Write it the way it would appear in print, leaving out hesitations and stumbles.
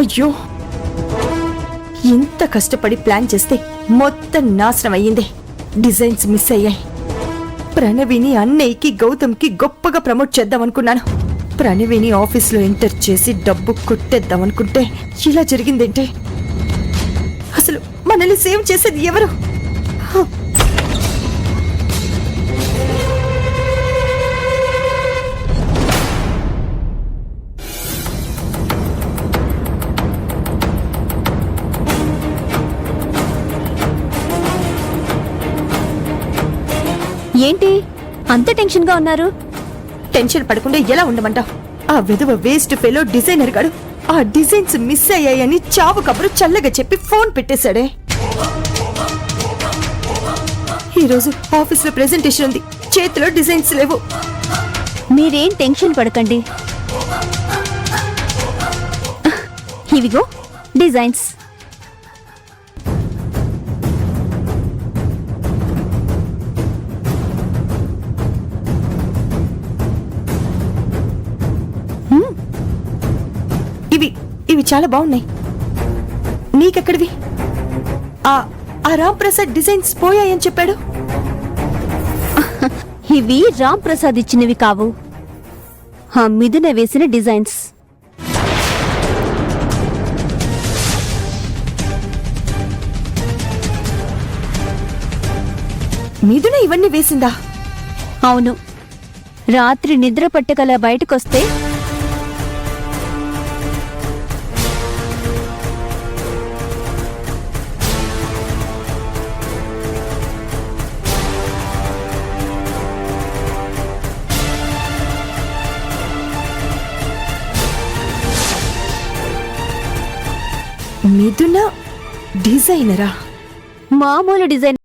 అయ్యో, ఇంత కష్టపడి ప్లాన్ చేస్తే మొత్తం నాశనం అయ్యింది. డిజైన్స్ మిస్ అయ్యాయి. ప్రణవిని అన్నయ్యకి గౌతమ్కి గొప్పగా ప్రమోట్ చేద్దామనుకున్నాను. ప్రణవిని ఆఫీస్లో ఎంటర్ చేసి డబ్బు కొట్టేద్దామనుకుంటే ఇలా జరిగిందేంటి? అసలు మనల్ని సేవ్ చేసేది ఎవరు? ఏంటి అంత టెన్షన్ గా ఉన్నారు? టెన్షన్ పడకుండా ఎలా ఉండమంటావు? ఆ విధవ వేస్ట్ ఫెలో డిజైనర్ గాడు ఆ డిజైన్స్ మిస్ అయ్యాయని చావు కబురు చల్లగా చెప్పి ఫోన్ పెట్టేశాడే. ఈరోజు ఆఫీస్ లో ప్రెజెంటేషన్ ఉంది, చేతిలో డిజైన్స్ లేవు. మీరేం టెన్షన్ పడకండి. ఇవిగో డిజైన్స్. ఇవి చాలా బాగున్నాయి. నీకెక్కడివి? ఆ రామ్ ప్రసాద్ డిజైన్స్ పోయాయని చెప్పాడు. ఇవి రామ్ ప్రసాద్ ఇచ్చినవి కావు, ఆ మిథున వేసిన డిజైన్స్. మిథున ఇవన్నీ వేసిందా? అవును. రాత్రి నిద్ర పట్టగల బయటకొస్తే మిథున డిజైనరా? మామూలు డిజైన్